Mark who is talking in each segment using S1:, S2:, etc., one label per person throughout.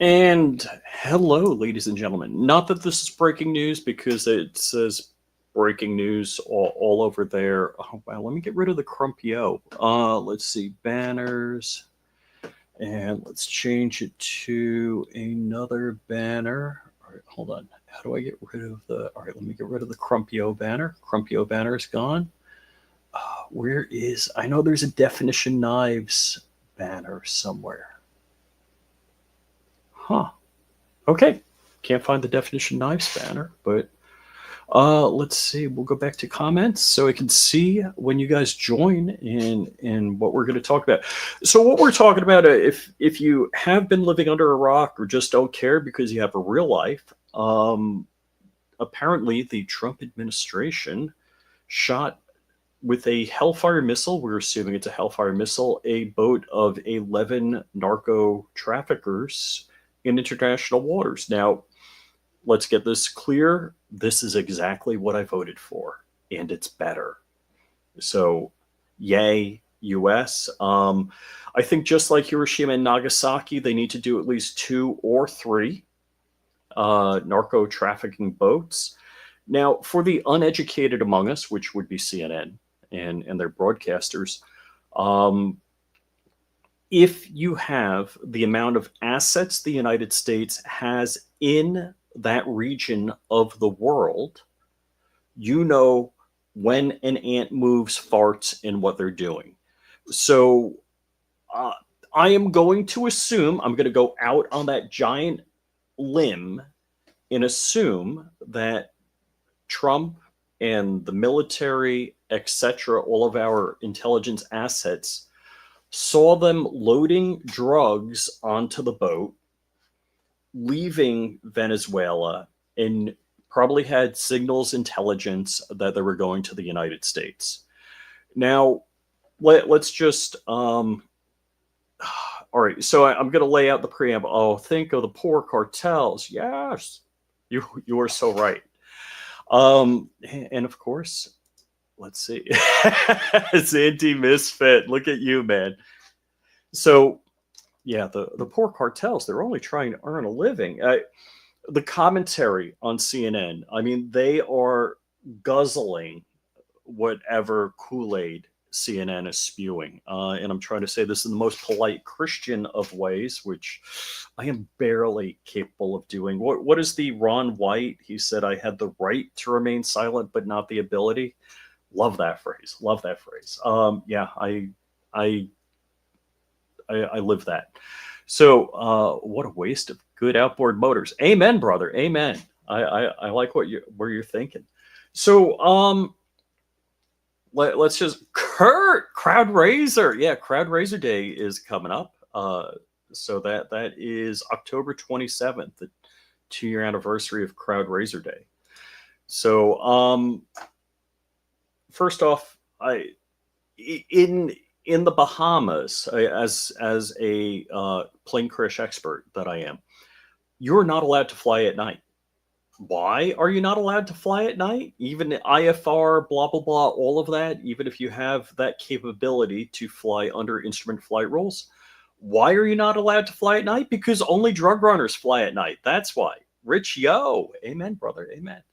S1: And hello, ladies and gentlemen. Not that this is breaking news because it says breaking news all over there. Oh, wow, let me get rid of the Crumpio. Let's see, banners. And let's change it to another banner. All right, hold on. How do I get rid of the... All right, let me get rid of the Crumpio banner. Crumpio banner is gone. Where is... I know there's a Definition Knives banner somewhere. Huh. Okay, can't find the Definition Knives banner, but let's see. We'll go back to comments so I can see when you guys join in what we're going to talk about. So what we're talking about, if you have been living under a rock or just don't care because you have a real life, apparently the Trump administration shot with a Hellfire missile. We're assuming it's a Hellfire missile, a boat of 11 narco traffickers in international waters. Now, let's get this clear. This is exactly what I voted for, and it's better. So, yay, US. I think just like Hiroshima and Nagasaki, they need to do at least 2 or 3 narco trafficking boats. Now, for the uneducated among us, which would be CNN and their broadcasters, if you have the amount of assets the United States has in that region of the world, you know when an ant moves, farts, and what they're doing. So I am going to assume, I'm going to go out on that giant limb and assume that Trump and the military, etc., all of our intelligence assets saw them loading drugs onto the boat, leaving Venezuela, and probably had signals intelligence that they were going to the United States. Now, let's just all right. So I'm going to lay out the preamble. Oh, think of the poor cartels. Yes, you are so right. And of course, let's see. It's anti-misfit. Look at you, man. So, yeah, the poor cartels, they're only trying to earn a living. The commentary on CNN, I mean, they are guzzling whatever Kool-Aid CNN is spewing. And I'm trying to say this in the most polite Christian of ways, which I am barely capable of doing. What is the Ron White? He said, I had the right to remain silent, but not the ability. Love that phrase. Love that phrase. Yeah, I live that. So what a waste of good outboard motors. Amen, brother. Amen. I like where you're thinking. So let's just Crowd Raiser. Yeah, Crowd Raiser Day is coming up. So that is October 27th, the 2-year anniversary of Crowd Raiser Day. So first off, in the Bahamas, as a plane crash expert that I am, you're not allowed to fly at night. Why are you not allowed to fly at night? Even IFR, blah, blah, blah, all of that, even if you have that capability to fly under instrument flight rules, why are you not allowed to fly at night? Because only drug runners fly at night. That's why. Rich Yo. Amen, brother. Amen.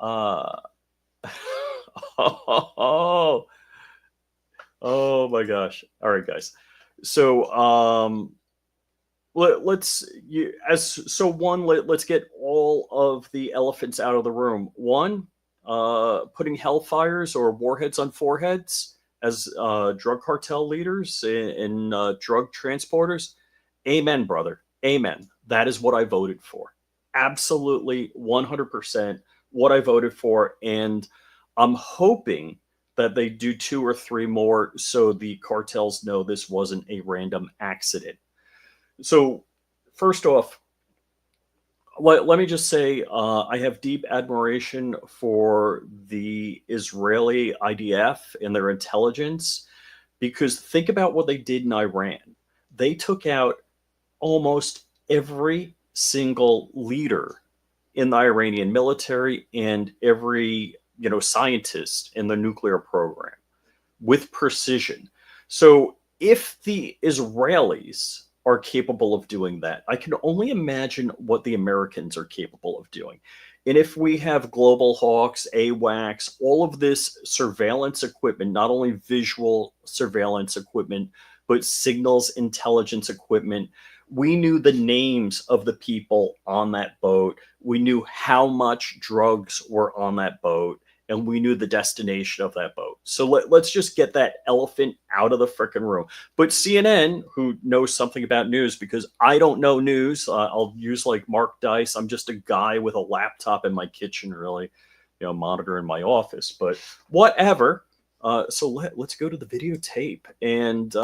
S1: Oh, oh my gosh. All right, guys. So let's let's get all of the elephants out of the room. One, putting hellfires or warheads on foreheads as drug cartel leaders and drug transporters. Amen, brother. Amen. That is what I voted for. Absolutely 100% what I voted for. And I'm hoping that they do 2 or 3 more so the cartels know this wasn't a random accident. So, first off, let me just say I have deep admiration for the Israeli IDF and their intelligence because think about what they did in Iran. They took out almost every single leader in the Iranian military and every scientist in the nuclear program with precision. So if the Israelis are capable of doing that. I can only imagine what the Americans are capable of doing. And if we have Global Hawks, AWACS, all of this surveillance equipment, not only visual surveillance equipment, but signals intelligence equipment, we knew the names of the people on that boat. We knew how much drugs were on that boat, and we knew the destination of that boat. So let's just get that elephant out of the freaking room. But CNN, who knows something about news, because I don't know news, I'll use like Mark Dice. I'm just a guy with a laptop in my kitchen, really, monitor in my office. But whatever. So let's go to the videotape, and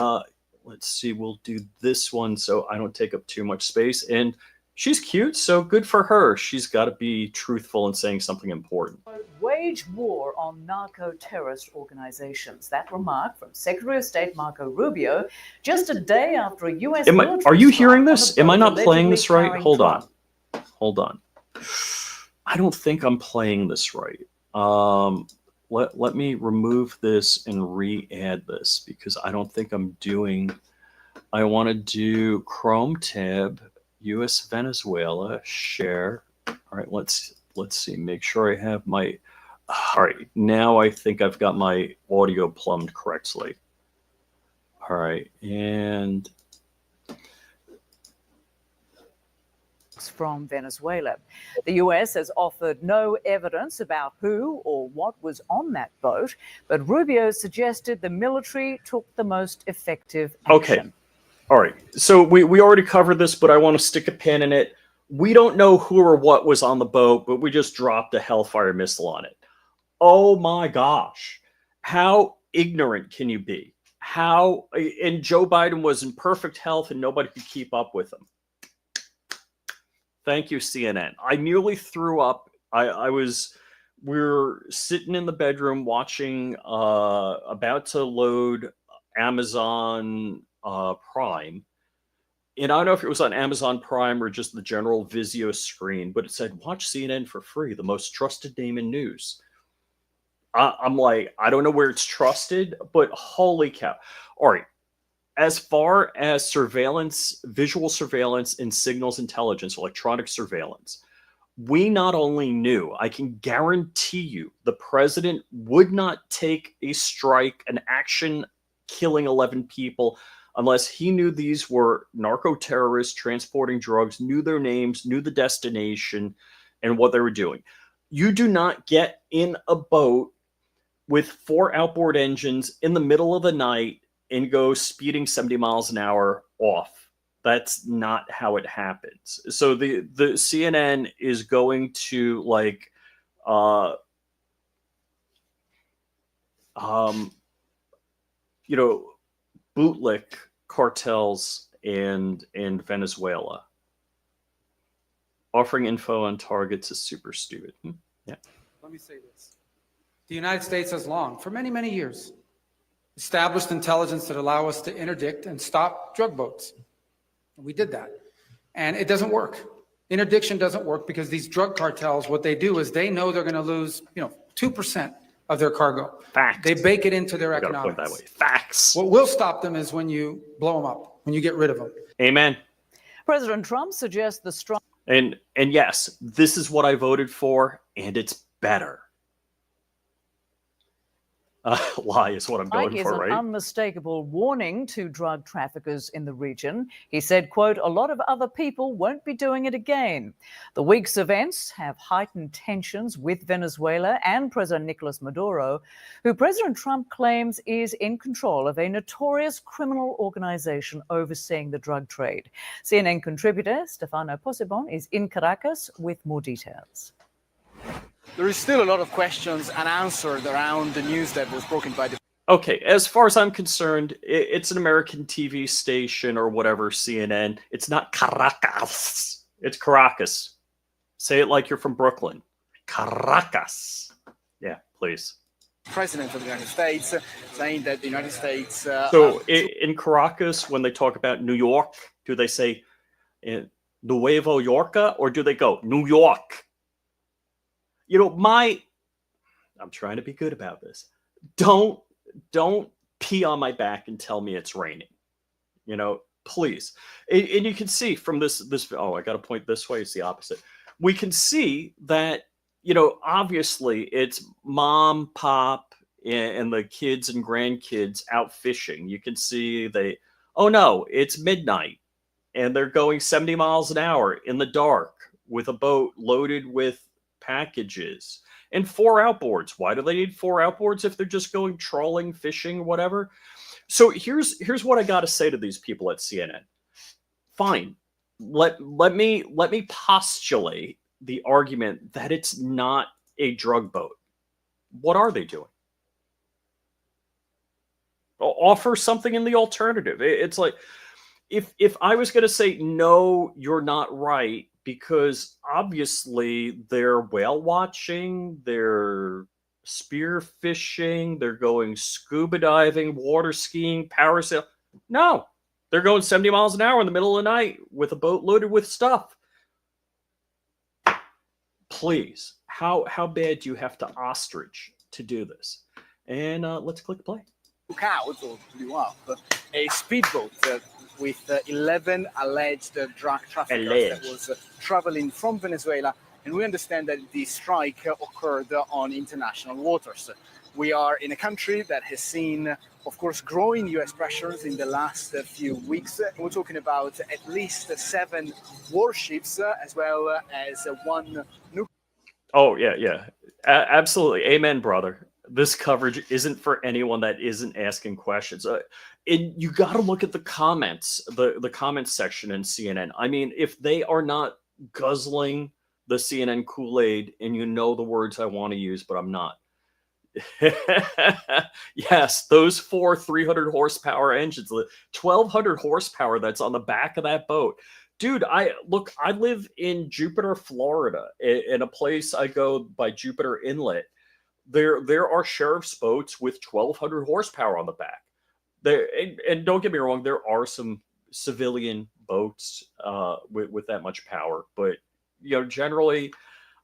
S1: let's see. We'll do this one so I don't take up too much space. And she's cute, so good for her. She's got to be truthful and saying something important.
S2: Wage war on narco-terrorist organizations. That remark from Secretary of State Marco Rubio just a day after a U.S.
S1: Are you hearing this? Am I not playing this right? Hold on. I don't think I'm playing this right. Let me remove this and re-add this, because I don't think I'm doing. I want to do Chrome tab, US Venezuela, share. All right, let's see. Make sure I have my. All right, now I think I've got my audio plumbed correctly. All right, and
S2: from Venezuela. The US has offered no evidence about who or what was on that boat, but Rubio suggested the military took the most effective action.
S1: Okay. All right. So we already covered this, but I want to stick a pin in it. We don't know who or what was on the boat, but we just dropped a Hellfire missile on it. Oh my gosh. How ignorant can you be? And Joe Biden was in perfect health and nobody could keep up with him. Thank you, CNN. I nearly threw up. We're sitting in the bedroom watching, about to load Amazon Prime. And I don't know if it was on Amazon Prime or just the general Vizio screen, but it said, watch CNN for free, the most trusted name in news. I'm like, I don't know where it's trusted, but holy cow. All right. As far as surveillance, visual surveillance, and signals intelligence, electronic surveillance, we not only knew, I can guarantee you, the president would not take a strike, an action killing 11 people, unless he knew these were narco-terrorists transporting drugs, knew their names, knew the destination, and what they were doing. You do not get in a boat with 4 outboard engines in the middle of the night and go speeding 70 miles an hour off. That's not how it happens. So the CNN is going to bootlick cartels and Venezuela. Offering info on targets is super stupid. Yeah.
S3: Let me say this. The United States has long, for many, many years, established intelligence that allow us to interdict and stop drug boats. We did that. And it doesn't work. Interdiction doesn't work because these drug cartels, what they do is they know they're going to lose, 2% of their cargo.
S1: Facts.
S3: They bake it into their economics.
S1: That way. Facts.
S3: What will stop them is when you blow them up, when you get rid of them.
S1: Amen.
S2: President Trump suggests the strong.
S1: And yes, this is what I voted for, and it's better. Lie is what I'm going for, right?
S2: An unmistakable warning to drug traffickers in the region. He said, quote, a lot of other people won't be doing it again. The week's events have heightened tensions with Venezuela and President Nicolas Maduro, who President Trump claims is in control of a notorious criminal organization overseeing the drug trade. CNN contributor Stefano Possebon is in Caracas with more details.
S4: There is still a lot of questions unanswered around the news that was broken by the...
S1: Okay, as far as I'm concerned, it's an American TV station or whatever, CNN. It's not Caracas. It's Caracas. Say it like you're from Brooklyn. Caracas. Yeah, please.
S4: President of the United States saying that the United States...
S1: So in Caracas, when they talk about New York, do they say Nuevo Yorka, or do they go New York? I'm trying to be good about this. Don't pee on my back and tell me it's raining. Please. And you can see from this, oh, I got to point this way. It's the opposite. We can see that, obviously it's mom, pop, and the kids and grandkids out fishing. You can see oh no, it's midnight and they're going 70 miles an hour in the dark with a boat loaded with packages and 4 outboards. Why do they need 4 outboards if they're just going trawling, fishing, whatever? So here's what I got to say to these people at CNN. Fine. Let me postulate the argument that it's not a drug boat. What are they doing? Offer something in the alternative. It's like, if I was going to say, no, you're not right, because obviously they're whale watching, they're spear fishing, they're going scuba diving, water skiing, parasail. No, they're going 70 miles an hour in the middle of the night with a boat loaded with stuff. Please, how bad do you have to ostrich to do this? And let's click play.
S4: Took out or blew up a speedboat with 11 alleged drug traffickers that was traveling from Venezuela. And we understand that the strike occurred on international waters. We are in a country that has seen, of course, growing U.S. pressures in the last few weeks. We're talking about at least 7 warships, as well as 1 nuclear.
S1: Oh, yeah. Absolutely. Amen, brother. This coverage isn't for anyone that isn't asking questions. And you got to look at the comments, the comments section in CNN. I mean, if they are not guzzling the CNN Kool-Aid, and the words I want to use, but I'm not. Yes, those 4 300 horsepower engines, 1,200 horsepower that's on the back of that boat. Dude, I live in Jupiter, Florida, in a place I go by Jupiter Inlet. There are sheriff's boats with 1,200 horsepower on the back. And don't get me wrong, there are some civilian boats with that much power, but generally,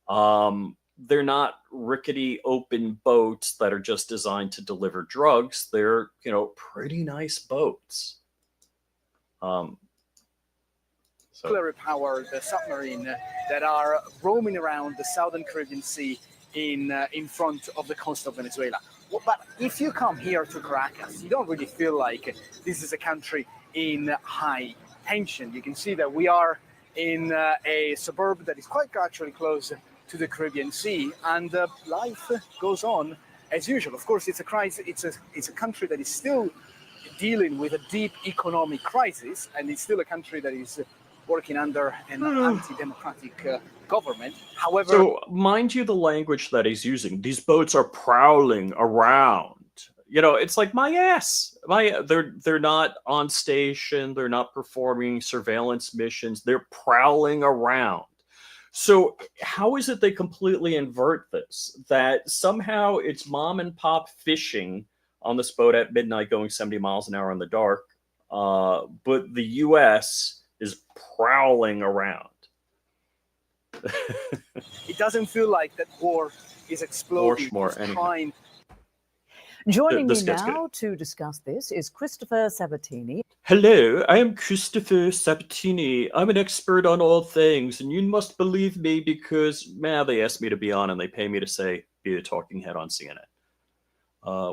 S1: they're not rickety open boats that are just designed to deliver drugs. They're pretty nice boats.
S4: Nuclear-powered submarine that are roaming around the southern Caribbean Sea in front of the coast of Venezuela. But if you come here to Caracas, you don't really feel like this is a country in high tension. You can see that we are in a suburb that is quite actually close to the Caribbean Sea, and life goes on as usual. Of course, it's a crisis. It's a country that is still dealing with a deep economic crisis, and it's still a country that is working under an anti-democratic government. However,
S1: so mind you, the language that he's using, these boats are prowling around. It's like my ass. They're not on station. They're not performing surveillance missions. They're prowling around. So how is it they completely invert this? That somehow it's mom and pop fishing on this boat at midnight going 70 miles an hour in the dark, but the U.S. is prowling around.
S4: It doesn't feel like that war is exploding. Trying.
S2: Joining me now to discuss this is Christopher Sabatini.
S1: Hello, I am Christopher Sabatini. I'm an expert on all things, and you must believe me because, they asked me to be on and they pay me to be a talking head on CNN.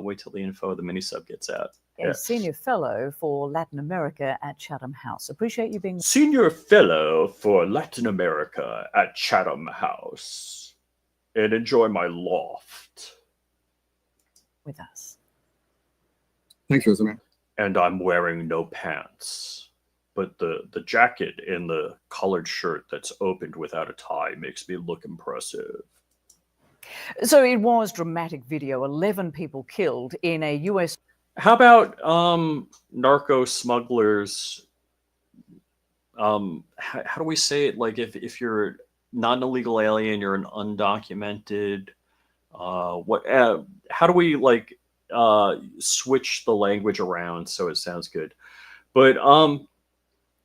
S1: Wait till the info of the mini-sub gets out.
S2: A senior fellow for Latin America at Chatham House. Appreciate you being
S1: senior fellow for Latin America at Chatham House, and enjoy my loft
S2: with us.
S5: Thanks, Rosamund.
S1: And I'm wearing no pants, but the jacket and the collared shirt that's opened without a tie makes me look impressive.
S2: So it was dramatic video. 11 people killed in a U.S.
S1: How about narco smugglers? How do we say it? Like if you're not an illegal alien, you're an undocumented. How do we switch the language around so it sounds good? But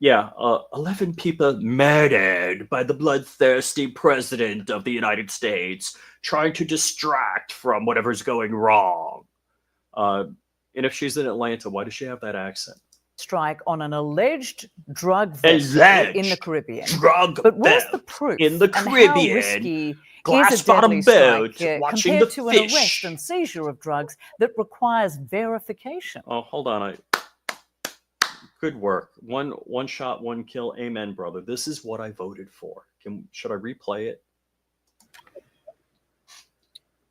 S1: 11 people murdered by the bloodthirsty president of the United States, trying to distract from whatever's going wrong. And if she's in Atlanta, why does she have that accent?
S2: strike on an alleged drug vessel in the Caribbean.
S1: Drug
S2: But where's the
S1: boat
S2: proof?
S1: in the
S2: And how
S1: Caribbean,
S2: risky
S1: glass
S2: is a deadly
S1: bottom boat,
S2: strike
S1: watching
S2: compared
S1: the
S2: to an
S1: fish.
S2: arrest and seizure of drugs that requires verification?
S1: Oh, hold on. Good work. One shot, one kill. Amen, brother. This is what I voted for. Should I replay it?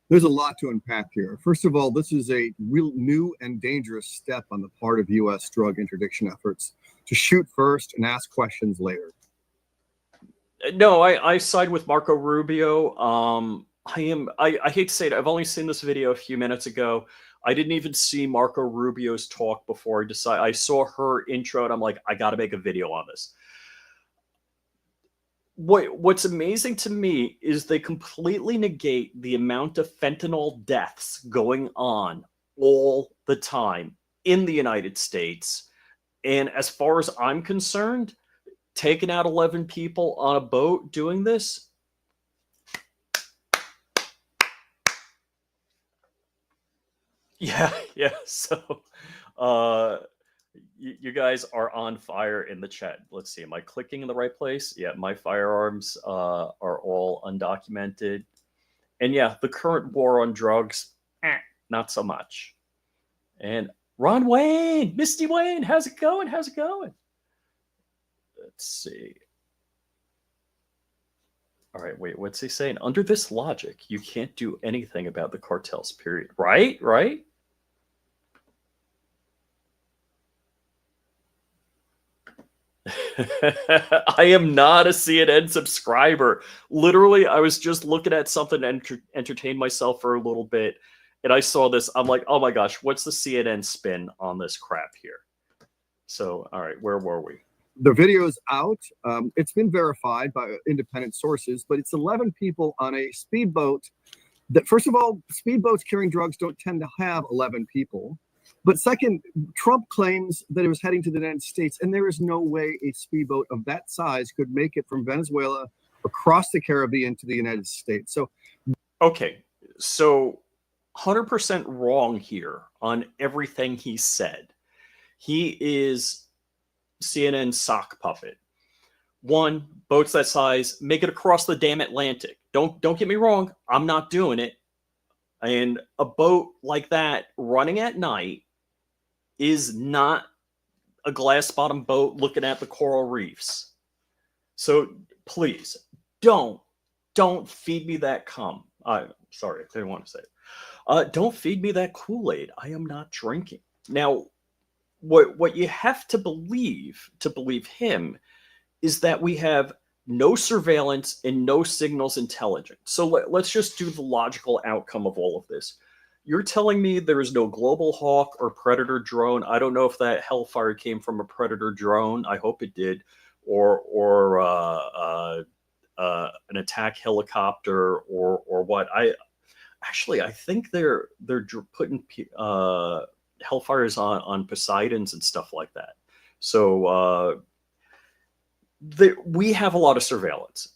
S5: There's a lot to unpack here. First of all, this is a real new and dangerous step on the part of U.S. drug interdiction efforts to shoot first and ask questions later.
S1: No, I side with Marco Rubio. I hate to say it. I've only seen this video a few minutes ago. I didn't even see Marco Rubio's talk before I saw her intro, and I'm like, I got to make a video on this. What's amazing to me is they completely negate the amount of fentanyl deaths going on all the time in the United States. And as far as I'm concerned, taking out 11 people on a boat doing this, yeah. So, you guys are on fire in the chat. Let's see. Am I clicking in the right place? Yeah, my firearms are all undocumented. And yeah, the current war on drugs, not so much. And Ron Wayne, Misty Wayne, how's it going? How's it going? Let's see. All right, wait, what's he saying? Under this logic, you can't do anything about the cartels, period. Right? I am not a CNN subscriber. Literally, I was just looking at something and entertain myself for a little bit, and I saw this. I'm like, oh my gosh, what's the CNN spin on this crap here? So, all right, where were we?
S5: The video's out. It's been verified by independent sources, but it's 11 people on a speedboat. That, first of all, speedboats carrying drugs don't tend to have 11 people. But second, Trump claims that it was heading to the United States, and there is no way a speedboat of that size could make it from Venezuela across the Caribbean to the United States. So,
S1: okay, so 100% wrong here on everything he said. He is CNN's sock puppet. One, boats that size, make it across the damn Atlantic. Don't get me wrong, I'm not doing it. And a boat like that running at night is not a glass bottom boat looking at the coral reefs. So please don't feed me that cum. Sorry, I didn't want to say it. Don't feed me that Kool-Aid. I am not drinking. Now, what you have to believe him is that we have no surveillance and no signals intelligence. So let's just do the logical outcome of all of this. You're telling me there is no Global Hawk or Predator drone. I don't know if that Hellfire came from a Predator drone. I hope it did, or an attack helicopter, or what. I think they're putting Hellfires on Poseidons and stuff like that. So we have a lot of surveillance.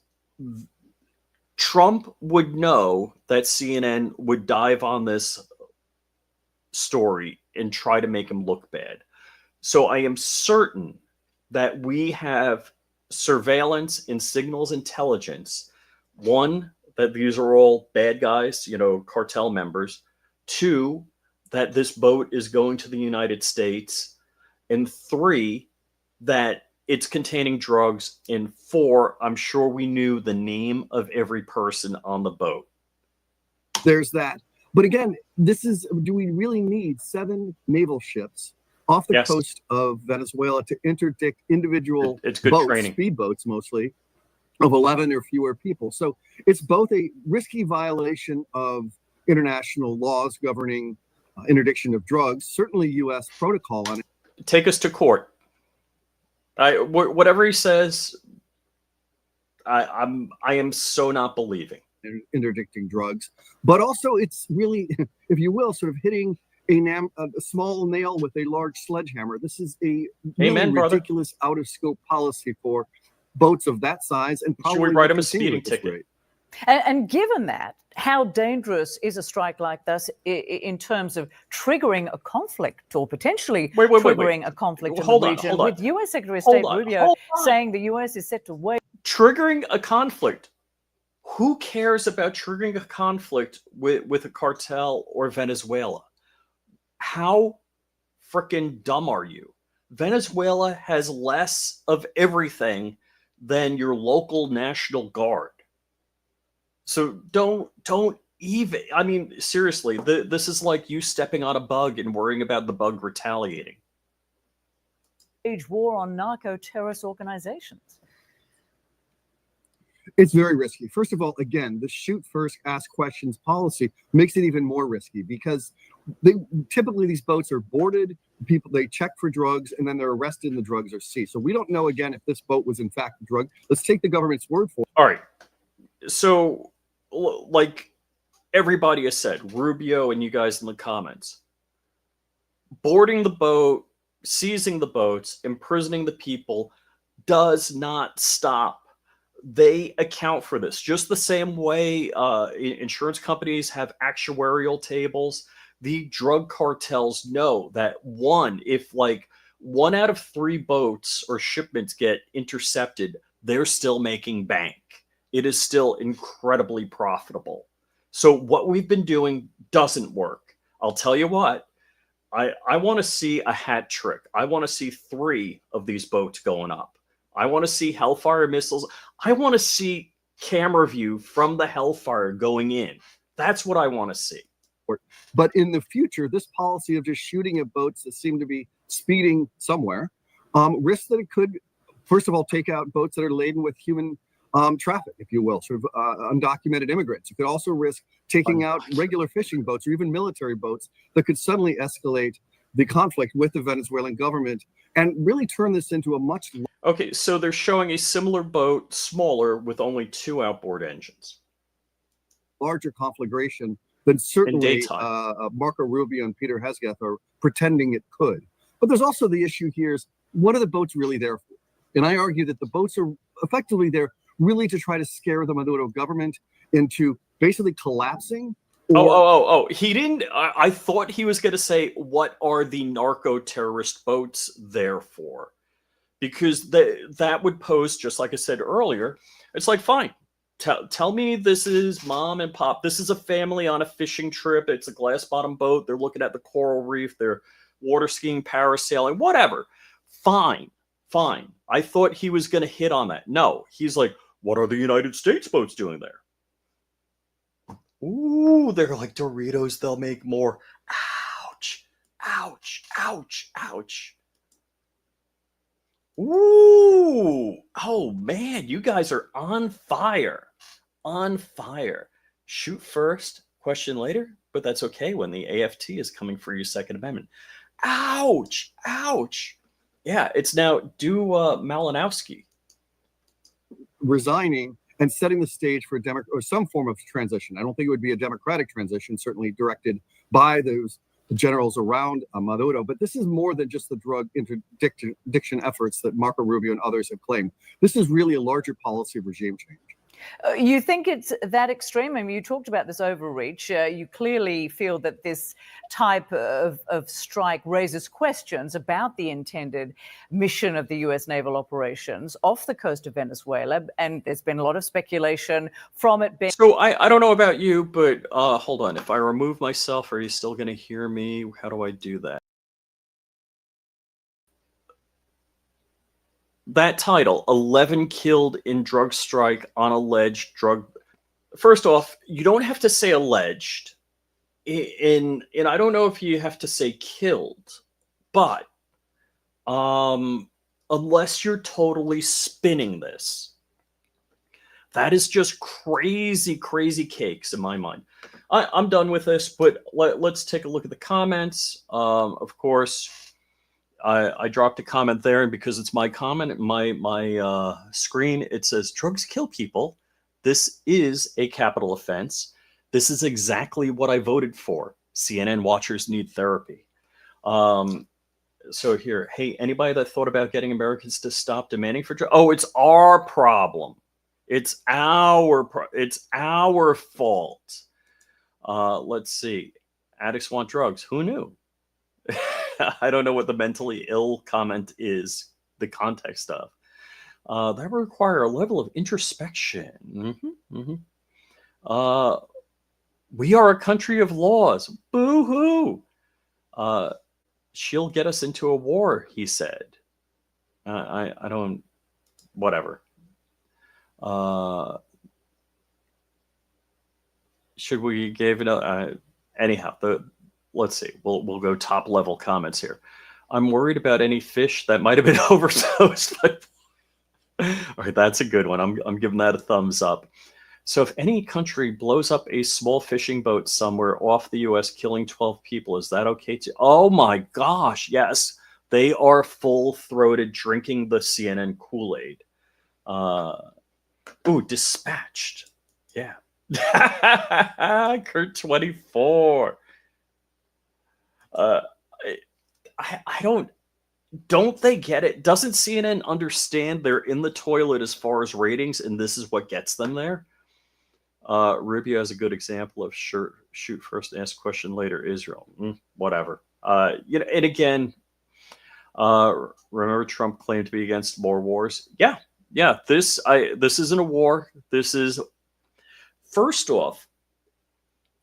S1: Trump would know that CNN would dive on this story and try to make him look bad. So I am certain that we have surveillance and signals intelligence. One, that these are all bad guys, cartel members. Two, that this boat is going to the United States. And three, that it's containing drugs. And four, I'm sure we knew the name of every person on the boat.
S5: there's that. But again, do we really need 7 naval ships off the coast of Venezuela to interdict individual
S1: it's good
S5: boats,
S1: training.
S5: speedboats mostly, of 11 or fewer people? So it's both a risky violation of international laws governing interdiction of drugs, certainly U.S. protocol on it.
S1: Take us to court. Whatever he says, I am so not believing.
S5: Interdicting drugs, but also it's really, if you will, sort of hitting a small nail with a large sledgehammer. This is a really ridiculous, out of scope policy for boats of that size, and probably
S1: should we write him a speeding ticket?
S2: And given that, how dangerous is a strike like this in terms of triggering a conflict or potentially
S1: Wait.
S2: triggering a conflict in the region?
S1: Hold on.
S2: With US Secretary of
S1: Hold
S2: State
S1: on,
S2: Rubio
S1: hold on.
S2: saying the US is set to wage
S1: Triggering a conflict. Who cares about triggering a conflict with a cartel or Venezuela? How freaking dumb are you? Venezuela has less of everything than your local National Guard. So don't even, I mean, seriously, this is like you stepping on a bug and worrying about the bug retaliating.
S2: war on narco-terrorist organizations.
S5: It's very risky. First of all, again, the shoot first, ask questions policy makes it even more risky because typically these boats are boarded, people, they check for drugs, and then they're arrested and the drugs are seized. So we don't know, again, if this boat was in fact a drug. Let's take the government's word for it.
S1: All right. So, like everybody has said, Rubio and you guys in the comments, boarding the boat, seizing the boats, imprisoning the people does not stop. They account for this just the same way insurance companies have actuarial tables. The drug cartels know that if like 1 out of 3 boats or shipments get intercepted, they're still making bank. It is still incredibly profitable. So what we've been doing doesn't work. I'll tell you what, I want to see a hat trick. I want to see 3 of these boats going up. I want to see Hellfire missiles. I want to see camera view from the Hellfire going in. That's what I want to see.
S5: But in the future, this policy of just shooting at boats that seem to be speeding somewhere risks that it could, first of all, take out boats that are laden with human traffic, if you will, sort of undocumented immigrants. It could also risk taking out regular fishing boats or even military boats that could suddenly escalate the conflict with the Venezuelan government and really turn this into a much...
S1: Okay, so they're showing a similar boat, smaller, with only 2 outboard engines.
S5: Larger conflagration than certainly Marco Rubio and Peter Hesketh are pretending it could. But there's also the issue here is, what are the boats really there for? And I argue that the boats are effectively there really to try to scare the Maduro government into basically collapsing.
S1: He didn't. I thought he was going to say, what are the narco-terrorist boats there for? Because that would pose, just like I said earlier, it's like, fine, tell me this is mom and pop. This is a family on a fishing trip. It's a glass bottom boat. They're looking at the coral reef. They're water skiing, parasailing, whatever. Fine. I thought he was going to hit on that. No, he's like, what are the United States boats doing there? Ooh, they're like Doritos. They'll make more. Ouch, ouch, ouch, ouch. Ooh, oh man, you guys are on fire. On fire. Shoot first, question later, but that's okay when the AFT is coming for your Second Amendment. Ouch, ouch. Yeah, it's now Malinowski
S5: resigning and setting the stage for or some form of transition. I don't think it would be a democratic transition, certainly directed by those generals around Maduro. But this is more than just the drug interdiction efforts that Marco Rubio and others have claimed. This is really a larger policy of regime change.
S2: You think it's that extreme? I mean, you talked about this overreach. You clearly feel that this type of strike raises questions about the intended mission of the U.S. naval operations off the coast of Venezuela, and there's been a lot of speculation from it being...
S1: So I don't know about you, but hold on. If I remove myself, are you still going to hear me? How do I do that? That title, 11 killed in drug strike on alleged drug. First off, you don't have to say alleged. And I don't know if you have to say killed, but unless you're totally spinning this, that is just crazy, crazy cakes in my mind. I'm done with this, but let's take a look at the comments. Of course, I dropped a comment there, and because it's my comment, my screen, it says drugs kill people. This is a capital offense. This is exactly what I voted for. CNN watchers need therapy. So here, hey, anybody that thought about getting Americans to stop demanding for drugs? Oh, it's our problem. It's it's our fault. Let's see. Addicts want drugs. Who knew? I don't know what the mentally ill comment is, the context of. That would require a level of introspection. We are a country of laws. Boo hoo. She'll get us into a war, he said. I don't, whatever. Should we give it a, anyhow, let's see, we'll go top level comments here. I'm worried about any fish that might have been overdosed. All right, that's a good one. I'm giving that a thumbs up. So if any country blows up a small fishing boat somewhere off the US, killing 12 people, is that okay too? Oh my gosh, yes. They are full-throated drinking the CNN Kool-Aid. Ooh, Dispatched. Yeah. Kurt 24. I don't they get it? Doesn't CNN understand they're in the toilet as far as ratings, and this is what gets them there? Rubio has a good example of shoot first, ask question later. Israel, whatever. You know, and again, remember Trump claimed to be against more wars. Yeah. This isn't a war. This is, first off,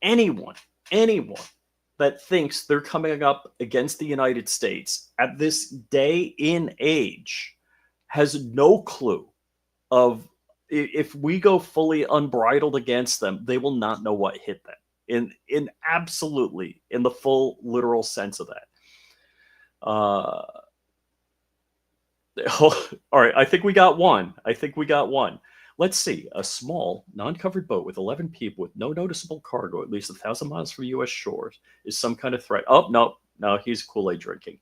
S1: anyone that thinks they're coming up against the United States at this day in age has no clue of, if we go fully unbridled against them, they will not know what hit them in absolutely, in the full literal sense of that. All right, I think we got one. Let's see. A small, non-covered boat with 11 people with no noticeable cargo, at least 1,000 miles from U.S. shores, is some kind of threat. Oh, no, he's Kool-Aid drinking.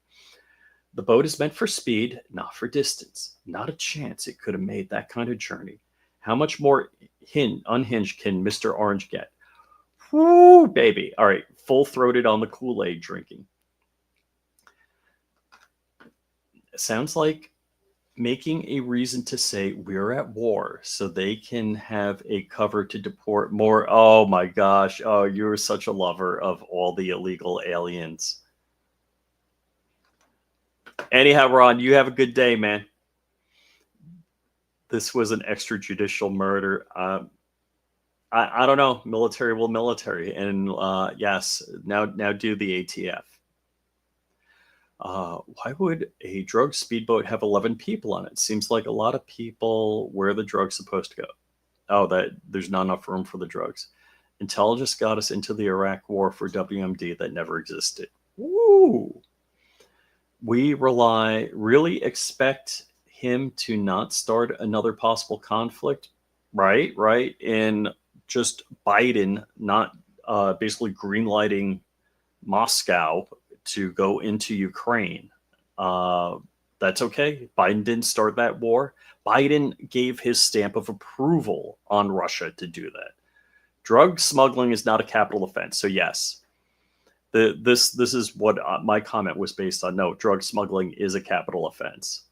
S1: The boat is meant for speed, not for distance. Not a chance it could have made that kind of journey. How much more unhinged can Mr. Orange get? Whoo, baby. All right, full-throated on the Kool-Aid drinking. Sounds like making a reason to say we're at war so they can have a cover to deport more. Oh my gosh. Oh, you're such a lover of all the illegal aliens. Anyhow, Ron, you have a good day, man. This was an extrajudicial murder. I don't know. Military will military. And yes, now do the ATF. Why would a drug speedboat have 11 people on it? Seems like a lot of people. Where are the drugs supposed to go? Oh, that there's not enough room for the drugs. Intelligence got us into the Iraq war for WMD that never existed. Woo! We really expect him to not start another possible conflict, right? In just Biden not basically greenlighting Moscow to go into Ukraine. That's okay. Biden didn't start that war. Biden gave his stamp of approval on Russia to do that. Drug smuggling is not a capital offense. So yes, this is what my comment was based on. No, drug smuggling is a capital offense.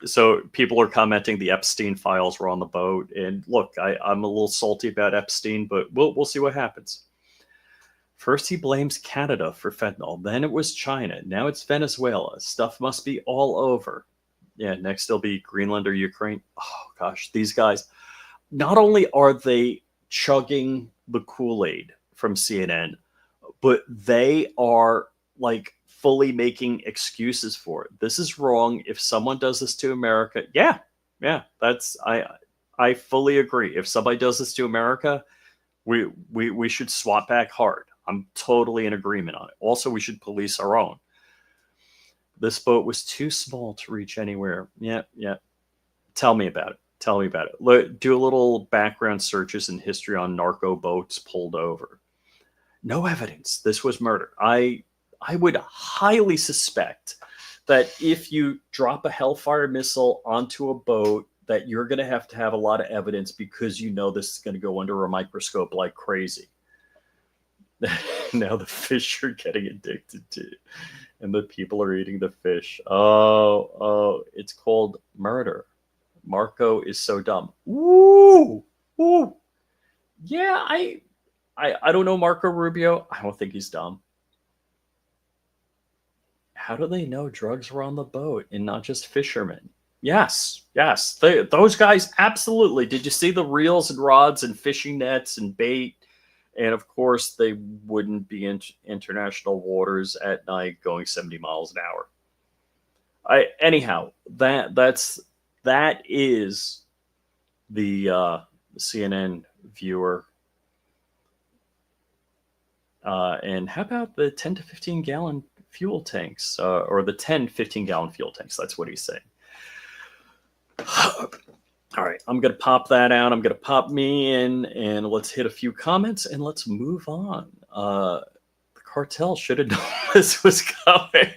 S1: So people are commenting the Epstein files were on the boat. And look, I'm a little salty about Epstein, but we'll see what happens. First, he blames Canada for fentanyl. Then it was China. Now it's Venezuela. Stuff must be all over. Yeah, next it'll be Greenland or Ukraine. Oh, gosh, these guys, not only are they chugging the Kool-Aid from CNN, but they are like fully making excuses for it. This is wrong. If someone does this to America, yeah, that's I fully agree. If somebody does this to America, we should swat back hard. I'm totally in agreement on it. Also, we should police our own. This boat was too small to reach anywhere. Yeah. Tell me about it. Do a little background searches in history on narco boats pulled over. No evidence. This was murder. I would highly suspect that if you drop a Hellfire missile onto a boat, that you're going to have a lot of evidence because you know this is going to go under a microscope like crazy. Now the fish are getting addicted to, and the people are eating the fish. Oh, it's called murder. Marco is so dumb. Woo! Woo! Yeah, I don't know Marco Rubio. I don't think he's dumb. How do they know drugs were on the boat and not just fishermen? Yes, yes. Those guys, absolutely. Did you see the reels and rods and fishing nets and bait? And of course, they wouldn't be in international waters at night going 70 miles an hour. Anyhow, that is the CNN viewer. And how about the 10 to 15 gallon fuel tanks, or the 10, 15 gallon fuel tanks? That's what he's saying. All right, I'm going to pop that out. I'm going to pop me in, and let's hit a few comments, and let's move on. The cartel should have known this was coming.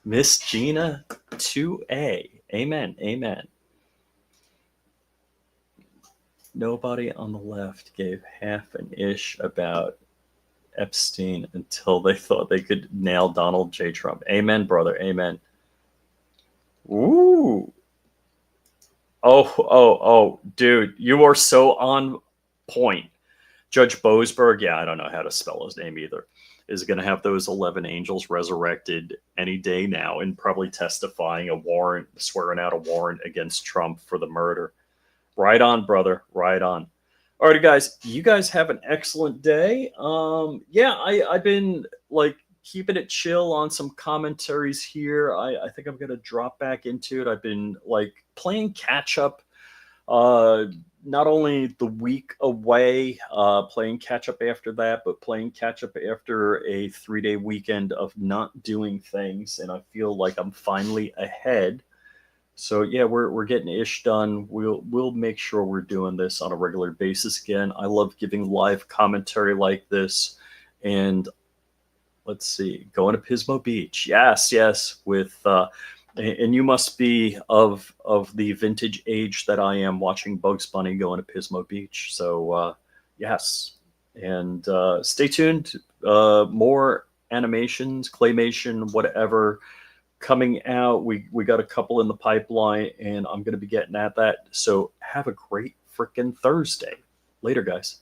S1: Miss Gina 2A. Amen. Amen. Nobody on the left gave half an ish about Epstein until they thought they could nail Donald J. Trump. Amen, brother. Amen. Ooh. Oh, dude, you are so on point. Judge Boasberg, yeah, I don't know how to spell his name either, is going to have those 11 angels resurrected any day now and probably testifying a warrant, swearing out a warrant against Trump for the murder. Right on, brother. Right on. All right, guys, you guys have an excellent day. Yeah, I've been like keeping it chill on some commentaries here. I think I'm going to drop back into it. I've been like playing catch up, not only the week away, playing catch up after that, but playing catch up after a 3-day weekend of not doing things. And I feel like I'm finally ahead. So yeah, we're getting ish done. We'll make sure we're doing this on a regular basis again. I love giving live commentary like this. And let's see, going to Pismo Beach. Yes, with and you must be of the vintage age that I am, watching Bugs Bunny going to Pismo Beach. So yes, and stay tuned. More animations, claymation, whatever, coming out. We got a couple in the pipeline, and I'm going to be getting at that. So have a great freaking Thursday. Later, guys.